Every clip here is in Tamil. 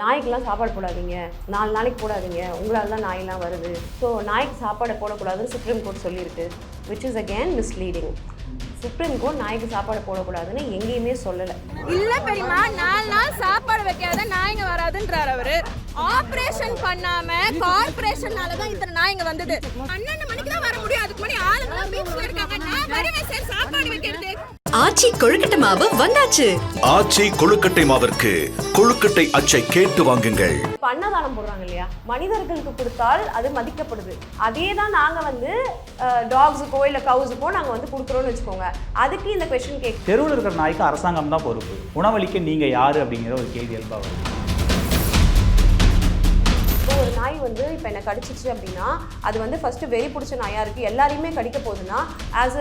நாய்க்கெல்லாம் சாப்பாடு போடாதீங்க, 4 நாளைக்கு போடாதீங்க, உங்களால் தான் நாயெல்லாம் வருது. ஸோ நாய்க்கு சாப்பாடு போடக்கூடாதுன்னு சுப்ரீம் கோர்ட் சொல்லியிருக்கு, which is again misleading. Supreme court நாய்க்கு சாப்பாடு போடக்கூடாதுன்னு எங்கேயுமே சொல்லலை. இல்லை பெரியமா, 4 நாள் சாப்பாடு வைக்காத நாய்ங்க வராதுன்றார் அவரு. ஆப்ரேஷன் பண்ணாம கார்பரேஷனால தான் இத்தனை நாய்ங்க வந்தது. 12 மணிக்கு தான் வர முடியும், அதுக்கு முன்னாடி ஆளுங்க வீட்டுல இருக்காங்க. நான் வருவேன் சார் சாப்பாடு வைக்கிறது. ஆச்சி கொழுக்கட்டை மாவு வந்தாச்சு. ஆச்சி கொழுக்கட்டை மாவிற்கு கொழுக்கட்டை அச்சை கேட்டு வாங்குங்கள். அன்னதானம் போடுறாங்க இல்லையா, மனிதர்களுக்கு கொடுத்தால் அது மதிக்கப்படுது. அதே தான் நாங்கள் டாக்ஸுக்கோ இல்லை கவுஸுக்கோ நாங்கள் கொடுக்குறோன்னு வச்சுக்கோங்க. அதுக்கு இந்த கொஸ்டின் கேட்க தெருவில் இருக்கிற நாய்க்கு அரசாங்கம் தான் பொறுப்பு, உணவளிக்க நீங்கள் யார் அப்படிங்கிற ஒரு கேள்வி எழுப்பா வருது. ஒரு நாய் இப்போ என்னை கடிச்சிச்சு அப்படின்னா அது ஃபஸ்ட்டு வெறி பிடிச்ச நாயாக இருக்குது, எல்லாரையுமே கடிக்க போகுதுன்னா ஆஸ்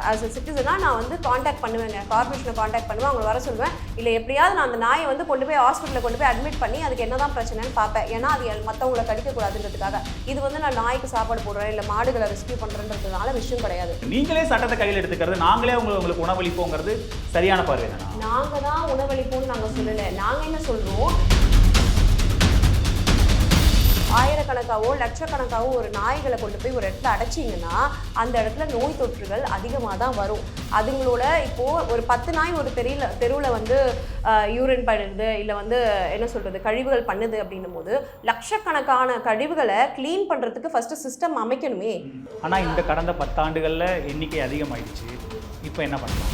அ சிட்டிசனாக நான் காண்டாக்ட் பண்ணுவேங்க, கார்பரேஷனை காண்டாக்ட் பண்ணுவேன், அவங்களை வர சொல்லுவேன். இல்லை எப்படியாவது நான் அந்த நாயை கொண்டு போய் ஹாஸ்பிட்டலில் கொண்டு போய் அட்மிட் பண்ணி அதுக்கு என்ன தான் பிரச்சனைன்னு பார்ப்பேன். ஏன்னா அது மற்றவங்களை கடிக்கக்கூடாதுன்றதுக்காக. இது நான் நாய்க்கு சாப்பாடு போடுறேன் இல்லை மாடுகளை ரெஸ்கியூ பண்ணுறதுனால விஷயம் கிடையாது. நீங்களே சட்டத்தை கையில் எடுத்துக்கிறது, நாங்களே உங்களுக்கு உணவளிப்போங்கிறது சரியான பார்வை தானே? நாங்கள் தான் உணவளிப்போம்னு நாங்கள் சொல்லலை. நாங்கள் என்ன சொல்கிறோம், ஆயிரக்கணக்காவோ லட்சக்கணக்காவோ ஒரு நாய்களை கொண்டு போய் ஒரு இடத்துல அடைச்சிங்கன்னா அந்த இடத்துல நோய் தொற்றுகள் அதிகமாக தான் வரும். அதுங்களோட இப்போது ஒரு 10 நாய் ஒரு தெருவில் யூரின் பண்ணுது இல்லை என்ன சொல்கிறது கழிவுகள் பண்ணுது அப்படின்னும் போது லட்சக்கணக்கான கழிவுகளை க்ளீன் பண்ணுறதுக்கு ஃபஸ்ட்டு சிஸ்டம் அமைக்கணுமே. ஆனால் இந்த கடந்த 10 ஆண்டுகளில் எண்ணிக்கை அதிகமாகிடுச்சு. இப்போ என்ன பண்ணலாம்?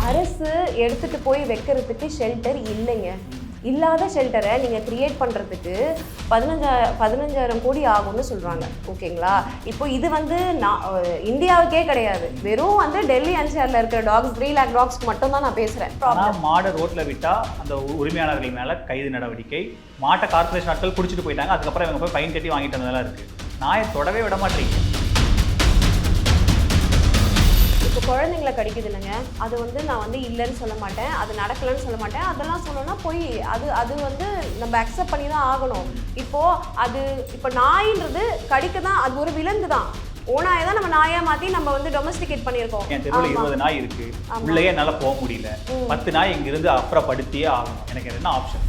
அரசு எடுத்துகிட்டு போய் வைக்கிறதுக்கு ஷெல்டர் இல்லைங்க. இல்லாத ஷெல்டரை நீங்கள் க்ரியேட் பண்ணுறதுக்கு 15,000 கோடி ஆகும்னு சொல்கிறாங்க. ஓகேங்களா? இப்போ இது நான் இந்தியாவுக்கே கிடையாது, வெறும் டெல்லி NCRல இருக்கிற டாக்ஸ் 3 lakh டாக்ஸ்க்கு மட்டும் தான் நான் பேசுகிறேன். மாடை ரோட்டில் விட்டால் அந்த உரிமையாளர்கள் மேலே கைது நடவடிக்கை, மாட்டை கார்பரேஷன் ஆட்கள் பிடிச்சிட்டு போயிட்டாங்க, அதுக்கப்புறம் இவங்க போய் ஃபைன் கட்டி வாங்கிட்டு வந்ததெல்லாம் இருக்குது. நாயை தொடவே விட மாட்டீங்க. இப்போ குழந்தைங்களை கடிக்குது இல்லைங்க, அது நான் இல்லைன்னு சொல்ல மாட்டேன், அது நடக்கலைன்னு சொல்ல மாட்டேன். அதெல்லாம் சொன்னோன்னா போய் அது நம்ம அக்செப்ட் பண்ணி தான் ஆகணும். இப்போ நாயின்றது கடிக்க தான், அது ஒரு விலங்கு தான். ஓனாயை தான் நம்ம நாயாக மாற்றி நம்ம டொமஸ்டிகேட் பண்ணியிருக்கோம். என் தெருவில் 20 நாய் இருக்குது, உள்ளேயே என்னால் போக முடியல, 10 நாய் இங்கிருந்து அப்புறப்படுத்தியே ஆகணும். எனக்கு என்ன option?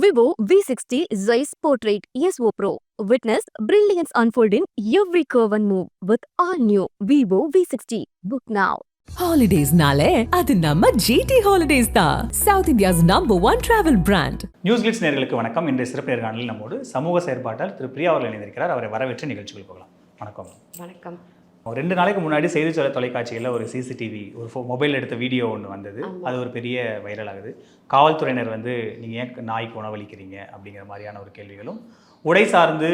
Vivo V60 Zeiss Portrait ESO Pro. Witness brilliance unfold in every curve and move with all new Vivo V60. Book now. Holidays nale adu namma GT Holidays da, South India's #1 travel brand. News glitz நேயர்களுக்கு வணக்கம். இன்றைய சிறப்பு நேர்காணலில் நம்மோடு சமூக செயற்பாட்டாளர் திரு பிரியா அவர்கள் இணைந்திருக்கிறார். அவரை வரவேற்று நிகழ்ச்சிகள் போகலாம். வணக்கம். வணக்கம். 2 நாளைக்கு முன்னாடி செய்தி தொலைக்காட்சியில் ஒரு சிசிடிவி ஒரு மொபைல் எடுத்த வீடியோ ஒன்று வந்தது. அது ஒரு பெரிய வைரல் ஆகுது. காவல்துறையினர் நீங்கள் ஏன் நாய்க்கு உணவளிக்கிறீங்க அப்படிங்கிற மாதிரியான ஒரு கேள்விகளும், உடை சார்ந்து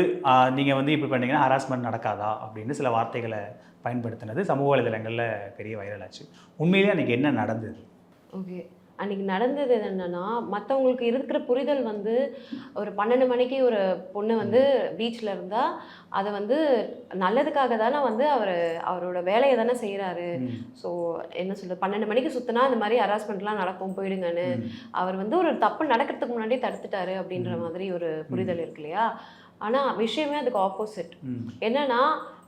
நீங்கள் இப்படி பண்ணீங்கன்னா ஹராஸ்மெண்ட் நடக்காதா அப்படின்னு சில வார்த்தைகளை பயன்படுத்தினது சமூக வலைதளங்களில் பெரிய வைரல் ஆச்சு. உண்மையிலேயே அன்றைக்கி என்ன நடந்தது? ஓகே, அன்றைக்கி நடந்தது என்னென்னா, மற்றவங்களுக்கு இருக்கிற புரிதல் ஒரு 12 மணிக்கு ஒரு பொண்ணு பீச்சில் இருந்தால் அதை நல்லதுக்காக தானே அவரோட வேலையை தானே செய்கிறாரு. ஸோ என்ன சொல்கிறது, 12 மணிக்கு சுற்றினா இந்த மாதிரி ஹராஸ்மெண்ட்லாம் நடக்கும், போயிடுங்கன்னு அவர் ஒரு தப்பு நடக்கிறதுக்கு முன்னாடியே தடுத்துட்டாரு அப்படின்ற மாதிரி ஒரு புரிதல் இருக்கு இல்லையா. ஆனால் விஷயமே அதுக்கு ஆப்போசிட். என்னன்னா,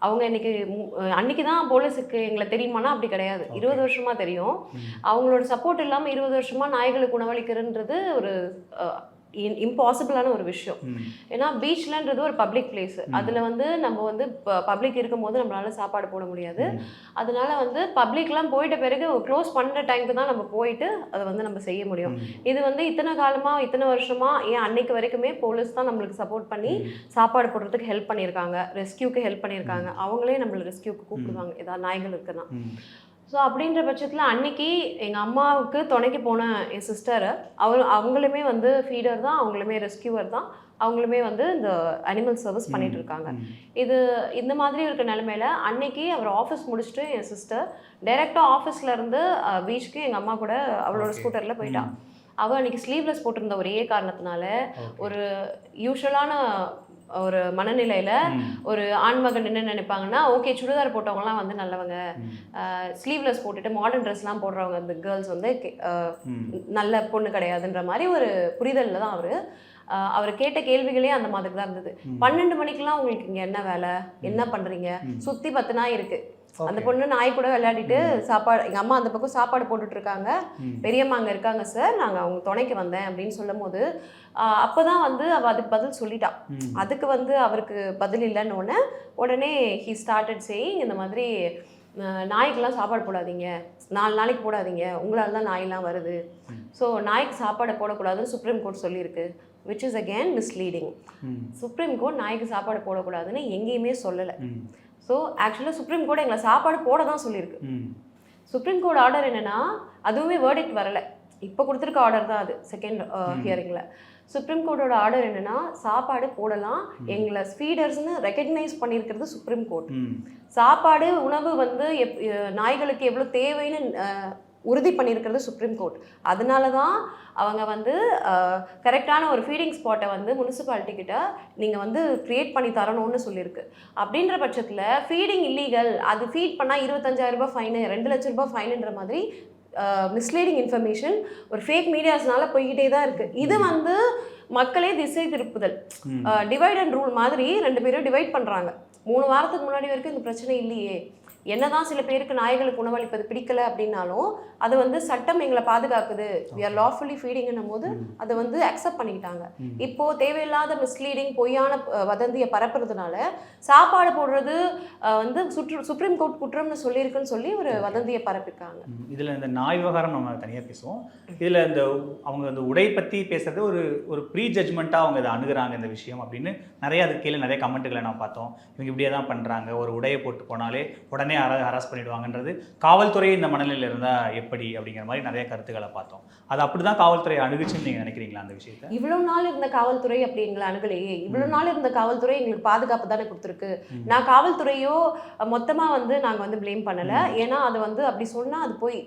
அவங்க அன்னைக்கு தான் போலீஸுக்கு எங்களை தெரியுமானா அப்படி கிடையாது. 20 வருஷமா தெரியும். அவங்களோட சப்போர்ட் இல்லாமல் 20 வருஷமா நாய்களுக்கு உணவளிக்கிறன்றது ஒரு இம்பாசிபிளான ஒரு விஷயம். ஏன்னா பீச்லன்றது ஒரு பப்ளிக் பிளேஸ். அதில் நம்ம பப்ளிக் இருக்கும் போது நம்மளால சாப்பாடு போட முடியாது. அதனால பப்ளிக்லாம் போயிட்ட பிறகு க்ளோஸ் பண்ணுற டைமுக்கு தான் நம்ம போயிட்டு அதை நம்ம செய்ய முடியும். இது இத்தனை காலமாக இத்தனை வருஷமாக ஏன் அன்னைக்கு வரைக்குமே போலீஸ் தான் நம்மளுக்கு சப்போர்ட் பண்ணி சாப்பாடு போடுறதுக்கு ஹெல்ப் பண்ணியிருக்காங்க, ரெஸ்கியூக்கு ஹெல்ப் பண்ணியிருக்காங்க. அவங்களே நம்மளை ரெஸ்கியூக்கு கூப்பிடுவாங்க ஏதாவது நாய்கள் இருக்குன்னா. ஸோ அப்படின்ற பட்சத்தில் அன்னைக்கு எங்கள் அம்மாவுக்கு துணைக்கு போன என் சிஸ்டர் அவங்களுமே ஃபீடர் தான், அவங்களுமே ரெஸ்கியூவர் தான், அவங்களுமே இந்த அனிமல் சர்வீஸ் பண்ணிட்டு இருக்காங்க. இந்த மாதிரி இருக்க நிலைமையில அன்னைக்கு அவர் ஆஃபீஸ் முடிச்சுட்டு என் சிஸ்டர் டைரெக்டாக ஆஃபீஸ்லேருந்து பீச்சுக்கு எங்கள் அம்மா கூட அவளோட ஸ்கூட்டரில் போயிட்டான். அவள் அன்றைக்கி ஸ்லீவ்லெஸ் போட்டிருந்த ஒரே காரணத்தினால ஒரு யூஷுவலான ஒரு மனநிலையில் ஒரு ஆண்மகன் என்ன நினைப்பாங்கன்னா, ஓகே சுடிதார் போட்டவங்கலாம் நல்லவங்க, ஸ்லீவ்லெஸ் போட்டுட்டு மாடர்ன் ட்ரெஸ்லாம் போடுறவங்க அந்த கேர்ள்ஸ் நல்ல பொண்ணு கிடையாதுன்ற மாதிரி ஒரு புரிதலில் தான் அவர் கேட்ட கேள்விகளே அந்த மாதிரி தான் இருந்தது. 12 மணிக்கெலாம் உங்களுக்கு இங்கே என்ன வேலை, என்ன பண்ணுறீங்க, சுற்றி 10 நாய் இருக்குது, அந்த பொண்ணு நாய் கூட விளையாடிட்டு சாப்பாடு, எங்கள் அம்மா அந்த பக்கம் சாப்பாடு போட்டுட்டு இருக்காங்க, பெரியம்மா அங்கே இருக்காங்க சார், நாங்கள் அவங்க துணைக்கு வந்தேன் அப்படின்னு சொல்லும் போது அப்போ தான் வந்து அவள் அதுக்கு பதில் சொல்லிட்டா. அதுக்கு வந்து அவருக்கு பதில் இல்லைன்னு உடனே ஹி ஸ்டார்டட் சேயிங், இந்த மாதிரி நாய்க்கெல்லாம் சாப்பாடு போடாதீங்க, 4 நாளைக்கு போடாதீங்க, உங்களால் தான் நாயெல்லாம் வருது, ஸோ நாய்க்கு சாப்பாடு போடக்கூடாதுன்னு சுப்ரீம் கோர்ட் சொல்லியிருக்கு, which is again misleading. Supreme court நாய்க்கு சாப்பாடு போடக்கூடாதுன்னு எங்கேயுமே சொல்லலை. ஸோ ஆக்சுவலாக சுப்ரீம் கோர்ட் எங்களை சாப்பாடு போட தான் சொல்லியிருக்கு. சுப்ரீம் கோர்ட் ஆர்டர் என்னென்னா, அதுவுமே வேர்டிக்ட் வரலை, இப்போ கொடுத்துருக்க ஆர்டர் தான் அது செகண்ட் ஹியரிங்கில். சுப்ரீம் கோர்ட்டோட ஆர்டர் என்னென்னா, சாப்பாடு போடலாம், எங்களை ஃபீடர்ஸ்னு ரெக்கக்னைஸ் பண்ணியிருக்கிறது சுப்ரீம் கோர்ட். சாப்பாடு உணவு வந்து நாய்களுக்கு எவ்வளோ தேவைன்னு உறுதி பண்ணியிருக்கிறது சுப்ரீம் கோர்ட். அதனால தான் அவங்க வந்து கரெக்டான ஒரு ஃபீடிங் ஸ்பாட்டை வந்து முனிசிபாலிட்டி கிட்ட நீங்கள் வந்து க்ரியேட் பண்ணி தரணும்னு சொல்லியிருக்கு. அப்படின்ற பட்சத்தில் ஃபீடிங் இல்லீகல், அது ஃபீட் பண்ணால் 25,000 ரூபாய் ஃபைனு, 2 லட்ச ரூபாய் ஃபைனுன்ற மாதிரி மிஸ்லீடிங் இன்ஃபர்மேஷன் ஒரு ஃபேக் மீடியாஸ்னால போய்கிட்டே தான் இருக்குது. இது வந்து மக்களே திசை திருப்புதல், டிவைட் அண்ட் ரூல் மாதிரி 2 பேரும் டிவைட் பண்ணுறாங்க. 3 வாரத்துக்கு முன்னாடி வரைக்கும் இந்த பிரச்சனை இல்லையே, என்னதான் சில பேருக்கு நாய்களுக்கு உணவளிப்பது பிடிக்கல அப்படின்னாலும் அது வந்து சட்டம் எங்களை பாதுகாக்குது, we are lawfully feeding போது அதை வந்து அக்செப்ட் பண்ணிக்கிட்டாங்க. இப்போ தேவையில்லாத மிஸ்லீடிங் பொய்யான வதந்தியை பரப்புறதுனால சாப்பாடு போடுறது வந்து சுப்ரீம் கோர்ட் குற்றம்னு சொல்லியிருக்குன்னு சொல்லி ஒரு வதந்தியை பரப்பிருக்காங்க. இதில் இந்த நாய் விவகாரம் நம்ம தனியாக பேசுவோம். இதில் இந்த அவங்க அந்த உடை பற்றி பேசுறது ஒரு ப்ரீ ஜட்ஜ்மெண்ட்டாக அவங்க இதை அணுகுறாங்க இந்த விஷயம் அப்படின்னு நிறைய அதுக்கு கீழே நிறைய கமெண்ட்டுகளை நான் பார்த்தோம். இவங்க இப்படியே தான் பண்ணுறாங்க, ஒரு உடையை போட்டு போனாலே உடனே ஹராஸ் பண்ணிடுவாங்கன்றது காவல்துறை இந்த மனநிலையில் இருந்தால் எப்படி அப்படிங்கிற மாதிரி நிறைய கருத்துக்களை பார்த்தோம். அது அப்படி தான் காவல்துறை அணுகுச்சுன்னு நீங்கள் நினைக்கிறீங்களா அந்த விஷயத்தை? இவ்வளோ நாள் இருந்த காவல்துறை அப்படி எங்களை அணுகலையே, இவ்வளோ நாள் இருந்த காவல்துறை எங்களுக்கு பாதுகாப்பு தானே கொடுத்துருக்கு. நான் காவல்துறையோ மொத்தமாக வந்து நாங்கள் வந்து ப்ளேம் பண்ணலை, ஏன்னா அது வந்து அப்படி சொன்னால் அது போய்,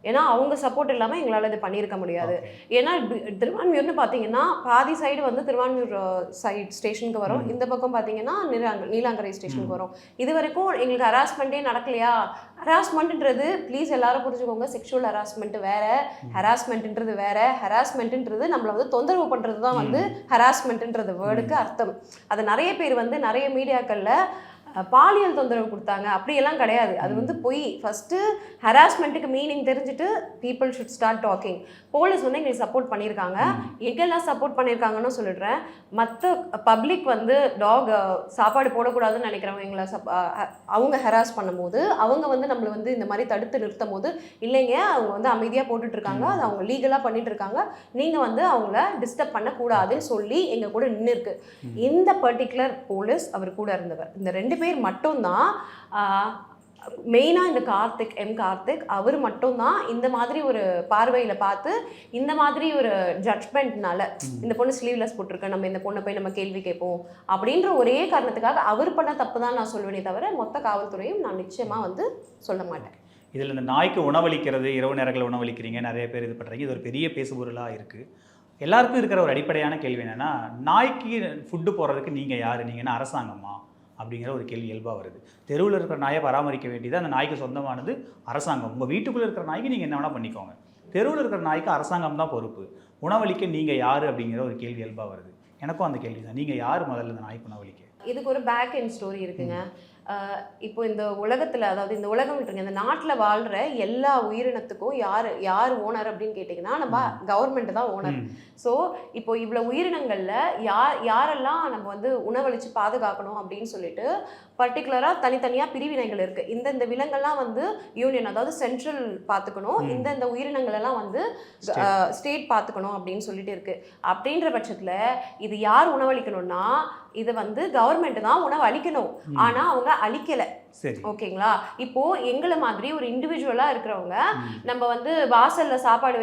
ஏன்னா அவங்க சப்போர்ட் இல்லாமல் எங்களால் இது பண்ணியிருக்க முடியாது. ஏன்னா திருவான்மியூர்னு பார்த்தீங்கன்னா பாதி சைடு வந்து திருவான்மியூர் சைட் ஸ்டேஷனுக்கு வரும், இந்த பக்கம் பார்த்தீங்கன்னா நீலாங்கரை ஸ்டேஷனுக்கு வரும். இது வரைக்கும் எங்களுக்கு ஹராஸ்மெண்ட்டே நடக்கலையா? ஹராஸ்மெண்ட்ன்றது ப்ளீஸ் எல்லாரும் புரிஞ்சுக்கோங்க, செக்ஷுவல் ஹராஸ்மெண்ட் வேற, ஹராஸ்மெண்ட்ன்றது வேற. ஹராஸ்மெண்ட்ன்றது நம்மளை வந்து தொந்தரவு பண்ணுறது தான் வந்து ஹராஸ்மெண்ட்ன்றது வேர்டுக்கு அர்த்தம். அது நிறைய பேர் வந்து நிறைய மீடியாக்களில் பாலியல் தொந்தரவு கொடுத்தாங்க அப்படியெல்லாம் கிடையாது, அது வந்து பொய். ஃபஸ்ட்டு ஹராஸ்மெண்ட்டுக்கு மீனிங் தெரிஞ்சுட்டு people should start talking. Police வந்து எங்களுக்கு சப்போர்ட் பண்ணியிருக்காங்க, எங்கெல்லாம் சப்போர்ட் பண்ணியிருக்காங்கன்னு சொல்லிடுறேன். மற்ற பப்ளிக் வந்து டாக் சாப்பாடு போடக்கூடாதுன்னு நினைக்கிறவங்க எங்களை அவங்க ஹராஸ் பண்ணும்போது அவங்க வந்து நம்மளை வந்து இந்த மாதிரி தடுத்து நிறுத்தும் போது, இல்லைங்க அவங்க வந்து அமைதியாக போட்டுட்ருக்காங்க, அது அவங்க லீகலாக பண்ணிட்டு இருக்காங்க, நீங்கள் வந்து அவங்கள டிஸ்டர்ப் பண்ணக்கூடாதுன்னு சொல்லி எங்கள் கூட நின்று இருக்கு. இந்த பர்டிகுலர் போலீஸ் அவர் கூட இருந்தவர், இந்த 2 பேர் மட்டும்தான் மெயினாக இந்த கார்த்திக் அவர் மட்டும்தான் இந்த மாதிரி ஒரு பார்வையில் பார்த்து இந்த மாதிரி ஒரு ஜட்ஜ்மெண்ட்னால இந்த பொண்ணு ஸ்லீவ்லெஸ் போட்டிருக்க, நம்ம இந்த பொண்ணை போய் நம்ம கேள்வி கேட்போம் அப்படின்ற ஒரே காரணத்துக்காக அவர் பண்ண தப்பு தான் நான் சொல்லுவேனே தவிர மொத்த காவல்துறையும் நான் நிச்சயமாக வந்து சொல்ல மாட்டேன். இதில் இந்த நாய்க்கு உணவளிக்கிறது, இரவு நேரங்களில் உணவளிக்கிறீங்க, நிறைய பேர் இது பண்ணுறீங்க, இது ஒரு பெரிய பேசுபொருளாக இருக்குது. எல்லாருக்கும் இருக்கிற ஒரு அடிப்படையான கேள்வி என்னென்னா, நாய்க்கு ஃபுட்டு போடுறதுக்கு நீங்கள் யார்? நீங்கள் என்ன அரசாங்கமா அப்படிங்கிற ஒரு கேள்வி இயல்பாக வருது. தெருவில் இருக்கிற நாயை பராமரிக்க வேண்டியது அந்த நாய்க்கு சொந்தமானது அரசாங்கம். உங்கள் வீட்டுக்குள்ளே இருக்கிற நாய்க்கு நீங்கள் என்ன வேணால் பண்ணிக்கோங்க, தெருவில் இருக்கிற நாய்க்கு அரசாங்கம் தான் பொறுப்பு. உணவளிக்க நீங்கள் யார் அப்படிங்கிற ஒரு கேள்வி இயல்பாக வருது. எனக்கும் அந்த கேள்வி தான், நீங்கள் யார் முதல்ல இந்த நாய்க்கு உணவளிக்க? இதுக்கு ஒரு பேக் எண்ட் ஸ்டோரி இருக்குங்க. இப்போ இந்த உலகத்தில், அதாவது இந்த உலகம் விட்டுருங்க, இந்த நாட்டில் வாழ்கிற எல்லா உயிரினத்துக்கும் யார் ஓனர் அப்படின்னு கேட்டிங்கன்னா நம்ம கவர்மெண்ட் தான் ஓனர். ஸோ இப்போ இவ்வளோ உயிரினங்களில் யாரெல்லாம் நம்ம வந்து உணவளித்து பாதுகாக்கணும் அப்படின்னு சொல்லிட்டு பர்டிகுலராக தனித்தனியாக பிரிவினைகள் இருக்குது. இந்த விலங்கெல்லாம் வந்து யூனியன், அதாவது சென்ட்ரல் பார்த்துக்கணும், இந்த உயிரினங்கள் எல்லாம் வந்து ஸ்டேட் பார்த்துக்கணும் அப்படின்னு சொல்லிட்டு இருக்குது. அப்படின்ற பட்சத்தில் இது யார் உணவளிக்கணும்னா இது வந்து கவர்மெண்ட் தான் உணவு அளிக்கணும், ஆனால் அவங்க அளிக்கலை. ஓகேங்களா? இப்போ எங்களை மாதிரி ஒரு இண்டிவிஜுவலா இருக்கிறவங்க நம்ம வந்து வாசல்ல சாப்பாடு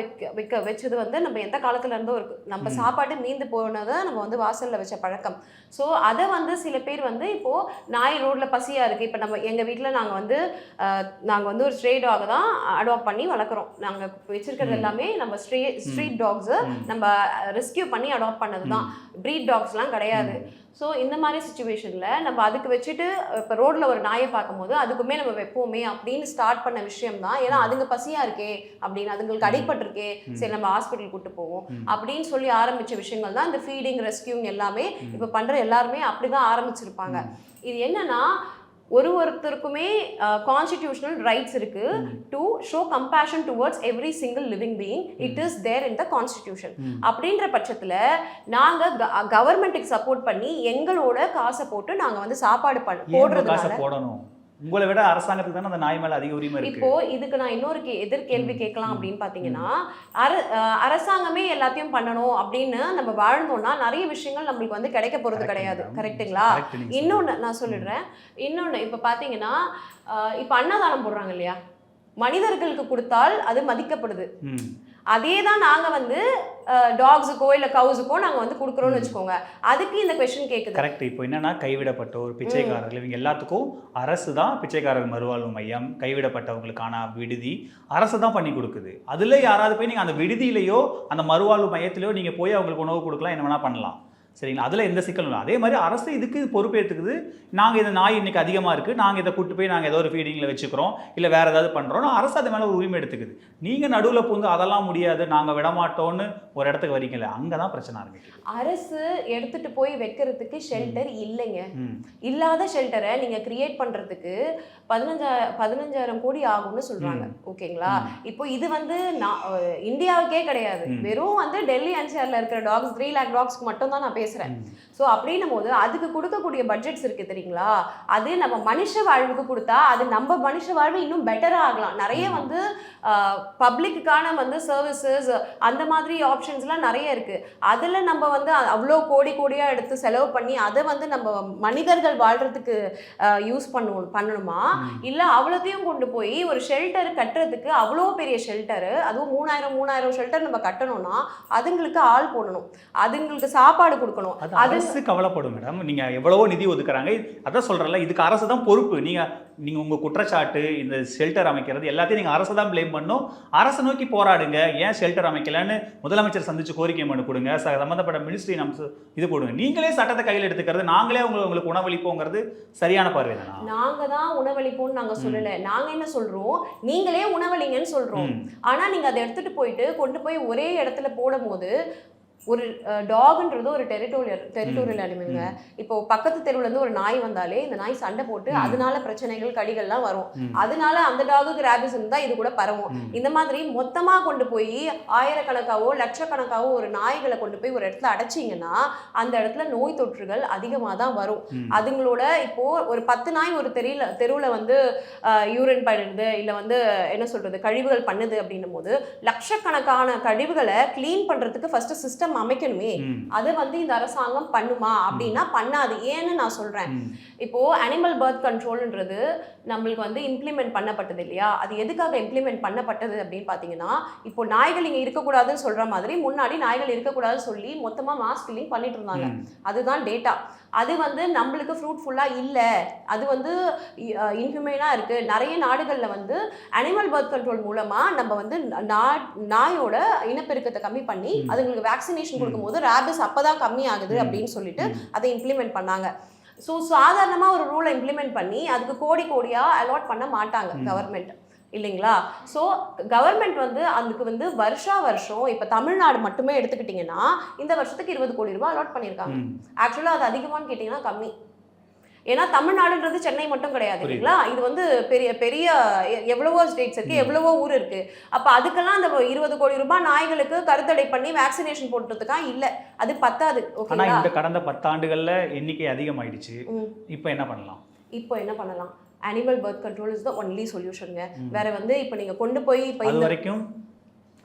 வச்சது வந்து நம்ம எந்த காலத்துல இருந்தோ இருக்கு. நம்ம சாப்பாடு மீந்து போனதை நம்ம வந்து வாசல்ல வச்ச பழக்கம். ஸோ அதை வந்து சில பேர் வந்து இப்போ நாய் ரோட்ல பசியா இருக்கு, இப்போ நம்ம எங்க வீட்டில் நாங்கள் வந்து ஒரு ஸ்ட்ரே டாக் தான் அடாப்ட் பண்ணி வளர்க்குறோம். நாங்கள் வச்சிருக்கிறது எல்லாமே நம்ம ஸ்ட்ரீட் டாக்ஸ் நம்ம ரெஸ்கியூ பண்ணி அடாப்ட் பண்ணது தான், ப்ரீட் டாக்ஸ்லாம் கிடையாது. ஸோ இந்த மாதிரி சுச்சுவேஷனில் நம்ம அதுக்கு வச்சுட்டு இப்போ ரோட்டில் ஒரு நாயை பார்க்கும்போது அதுக்குமே நம்ம வைப்போமே அப்படின்னு ஸ்டார்ட் பண்ண விஷயம் தான். ஏன்னா அதுங்க பசியாக இருக்கே அப்படின்னு, அதுங்களுக்கு அடிபட்டிருக்கே, சரி நம்ம ஹாஸ்பிட்டல் கூட்டு போவோம் அப்படின்னு சொல்லி ஆரம்பித்த விஷயங்கள் தான் இந்த ஃபீடிங் ரெஸ்கியூங் எல்லாமே. இப்போ பண்ணுற எல்லாருமே அப்படி தான் ஆரம்பிச்சிருப்பாங்க. இது என்னன்னா ஒருத்தருக்குமே கான்ஸ்டிடியூஷனல் ரைட்ஸ் இருக்கு to show compassion towards every single living being. It is there in the constitution. அப்படின்ற பட்சத்தில் நாங்கள் கவர்மெண்ட்டுக்கு சப்போர்ட் பண்ணி எங்களோட காசை போட்டு நாங்கள் வந்து சாப்பாடு போடுறதுனால போடணும். உங்களை விட அரசாங்கத்துக்கு தானே அந்த நாய் மேல அதிக உரிமை இருக்கு. இப்போ இதுக்கு நான் இன்னொரு எதிர்கேள்வி கேட்கலாம் அப்படின்னு பாத்தீங்கன்னா, அரசாங்கமே எல்லாத்தையும் பண்ணணும் அப்படின்னு நம்ம வாழ்ந்தோம்னா நிறைய விஷயங்கள் நம்மளுக்கு வந்து கிடைக்க போறது கிடையாது. கரெக்டுங்களா? இன்னொன்னு நான் சொல்லிடுறேன். இன்னொன்னு இப்ப பாத்தீங்கன்னா, இப்ப அன்னதானம் போடுறாங்க இல்லையா, மனிதர்களுக்கு கொடுத்தால் அது மதிக்கப்படுது. அதே தான் நாங்கள் வந்து டாக்ஸுக்கோ இல்லை கவுஸுக்கோ நாங்கள் வந்து கொடுக்குறோன்னு வச்சுக்கோங்க. அதுக்கு இந்த கொஸ்டின் கேட்குது. கரெக்ட். இப்போ என்னன்னா, கைவிடப்பட்டோர், பிச்சைக்காரர்கள், இவங்க எல்லாத்துக்கும் அரசு தான் பிச்சைக்காரர் மறுவாழ்வு மையம், கைவிடப்பட்டவங்களுக்கான விடுதி அரசு தான் பண்ணி கொடுக்குது. அதில் யாராவது போய் நீங்கள் அந்த விடுதியிலையோ அந்த மறுவாழ்வு மையத்திலையோ நீங்கள் போய் அவங்களுக்கு உணவு கொடுக்கலாம், என்ன வேணால் பண்ணலாம். சரிங்களா? அதில் எந்த சிக்கலும் இல்லை. அதே மாதிரி அரசு இதுக்கு பொறுப்பேற்றுக்குது. நாங்கள் இந்த நாய் இன்னைக்கு அதிகமாக இருக்குது, நாங்கள் இதை கூட்டு போய் நாங்கள் ஏதோ ஒரு ஃபீடிங்கில் வச்சுக்கிறோம், இல்லை வேறு ஏதாவது பண்ணுறோம், அரசு அது மேலே ஒரு உரிமை எடுத்துக்குது. நீங்கள் நடுவில் பூந்து அதெல்லாம் முடியாது, நாங்கள் விடமாட்டோன்னு ஒரு இடத்துக்கு வரீங்கல்ல, அங்கே தான் பிரச்சனை ஆரம்பிக்குது. அரசு எடுத்துட்டு போய் வைக்கிறதுக்கு ஷெல்டர் இல்லைங்க. இல்லாத ஷெல்டரை நீங்கள் கிரியேட் பண்ணுறதுக்கு 15,000 கோடி ஆகும்னு சொல்கிறாங்க. ஓகேங்களா? இப்போ இது வந்து இந்தியாவுக்கே கிடையாது, வெறும் வந்து டெல்லி என்சிஆரில் இருக்கிற டாக்ஸ் 3 lakh டாக்ஸ்க்கு மட்டும் தான் நான் பேசுகிறேன். ஸோ அப்படின்னும் போது அதுக்கு கொடுக்கக்கூடிய பட்ஜெட்ஸ் இருக்குது தெரியுங்களா, அது நம்ம மனுஷ வாழ்வுக்கு கொடுத்தா அது நம்ம மனுஷ வாழ்வு இன்னும் பெட்டராக ஆகலாம். நிறைய வந்து பப்ளிக்குக்கான வந்து சர்வீசஸ் அந்த மாதிரி ஆப்ஷன்ஸ்லாம் நிறைய இருக்குது. அதில் நம்ம வந்து அவ்வளோ கோடியாக எடுத்து செலவு பண்ணி அதை வந்து நம்ம மனிதர்கள் வாழ்கிறதுக்கு யூஸ் பண்ணணுமா, இல்லை அவ்வளோத்தையும் கொண்டு போய் ஒரு ஷெல்டர் கட்டுறதுக்கு அவ்வளோ பெரிய ஷெல்டரு, அதுவும் 3000 ஷெல்டர் நம்ம கட்டணும்னா அதுங்களுக்கு ஆள் போடணும், அதுங்களுக்கு சாப்பாடு கொடுக்கணும். அது அரசு கவலைப்படும் மேடம். நீங்க எவ்வளவோ நிதி ஒதுக்குறாங்க, அதான் சொல்றேன்ல, இதுக்கு அரசு தான் பொறுப்பு. நீங்க உங்க குற்றச்சாட்டு இந்த ஷெல்டர் அமைக்கிறது எல்லாத்தையும் நீங்க அரசு தான் பிளேம் பண்ணும். அரசு நோக்கி போராடுங்க. ஏன் ஷெல்டர் அமைக்கலன்னு முதலமைச்சர் சந்திச்சு கோரிக்கை மனு கொடுங்க, சம்பந்தப்பட்ட மினிஸ்ட்ரி நம்ம இது போடுங்க. நீங்களே சட்டத்தை கையில் எடுத்துக்கிறது, நாங்களே உங்களுக்கு உணவளிப்போங்கிறது சரியான பார்வை தானா? நாங்க தான் உணவளிப்போம்னு நாங்க சொல்லல. நாங்க என்ன சொல்றோம், நீங்களே உணவளிங்கன்னு சொல்றோம். ஆனா நீங்க அதை எடுத்துட்டு போயிட்டு கொண்டு போய் ஒரே இடத்துல போடும் போது, ஒரு டாக்ன்றது ஒரு டெரிட்டோரியல் அனிமலுங்க. இப்போ பக்கத்து தெருவுல இருந்து ஒரு நாய் வந்தாலே இந்த நாய் சண்டை போட்டு அதனால பிரச்சனைகள் கடிகள்லாம் வரும். அதனால அந்த டாகுக்கு ரேபிஸ் இருந்தா இது கூட பரவும். இந்த மாதிரி மொத்தமா கொண்டு போய் ஆயிரக்கணக்காவோ லட்சக்கணக்காவோ ஒரு நாய்களை கொண்டு போய் ஒரு இடத்துல அடைச்சிங்கன்னா அந்த இடத்துல நோய் தொற்றுகள் அதிகமாக தான் வரும். அதுங்களோட இப்போ ஒரு 10 நாய் ஒரு தெருவுல வந்து யூரின் பண்ணிடுது, இல்லை வந்து என்ன சொல்றது கழிவுகள் பண்ணுது அப்படின்னும் போது லட்சக்கணக்கான கழிவுகளை கிளீன் பண்றதுக்கு ஃபர்ஸ்ட் சிஸ்டம் அமைக்கணுமே. அது வந்து இந்த அரசாங்கம் பண்ணுமா அப்படின்னா பண்ணாது. ஏன்னு நான் சொல்றேன், இப்போ அனிமல் பர்த் கண்ட்ரோல்ன்றது நம்மளுக்கு வந்து இம்ப்ளிமெண்ட் பண்ணப்பட்டது இல்லையா, அது எதுக்காக இம்ப்ளிமெண்ட் பண்ணப்பட்டது அப்படின்னு பாத்தீங்கன்னா, இப்போ நாய்கள் இங்க இருக்கக்கூடாதுன்னு சொல்ற மாதிரி முன்னாடி நாய்கள் இருக்கக்கூடாதுன்னு சொல்லி மொத்தமா மாஸ் கில்லிங் பண்ணிட்டு இருந்தாங்க. அதுதான் டேட்டா. அது வந்து நம்மளுக்கு ஃப்ரூட்ஃபுல்லா இல்லை, அது வந்து இன்ஹியூமேனா இருக்கு. நிறைய நாடுகள்ல வந்து அனிமல் பர்த் கண்ட்ரோல் மூலமா நம்ம வந்து நாயோட இனப்பெருக்கத்தை கம்மி பண்ணி அதுங்களுக்கு வேக்சினேஷன் கொடுக்கும்போது ரேபிஸ் அப்பதான் கம்மி ஆகுது அப்படின்னு சொல்லிட்டு அதை இம்ப்ளிமெண்ட் பண்ணாங்க. ஸோ சாதாரணமாக ஒரு ரூலை இம்ப்ளிமெண்ட் பண்ணி அதுக்கு கோடியாக அலாட் பண்ண மாட்டாங்க கவர்மெண்ட் இல்லைங்களா. ஸோ கவர்மெண்ட் வந்து அதுக்கு வந்து வருஷம் இப்போ தமிழ்நாடு மட்டுமே எடுத்துக்கிட்டிங்கன்னா இந்த வருஷத்துக்கு 20 கோடி ரூபாய் அலாட் பண்ணியிருக்காங்க. ஆக்சுவலாக அது அதிகமானு கேட்டிங்கன்னா கம்மி. ஏன்னா தமிழ்நாடுன்றது சென்னை மட்டும் கிடையாது இல்லைங்களா, இது வந்து பெரிய எவ்வளவோ ஸ்டேட்ஸ் இருக்கு, எவ்வளவோ ஊர் இருக்கு. அப்ப அதுக்கெல்லாம் அந்த 20 கோடி ரூபாய் நாய்களுக்கு கருத்தடை பண்ணி வேக்சினேஷன் போட்டுறதுக்கா இல்ல, அது பத்தாது. ஆனா இந்த கடந்த 10 ஆண்டுகள்ல எண்ணிக்கை அதிகமாயிடுச்சு. இப்போ என்ன பண்ணலாம்? Animal birth control is the only சொல்யூஷனுங்க. வேற வந்து இப்போ நீங்க கொண்டு போய் இப்போ இது வரைக்கும்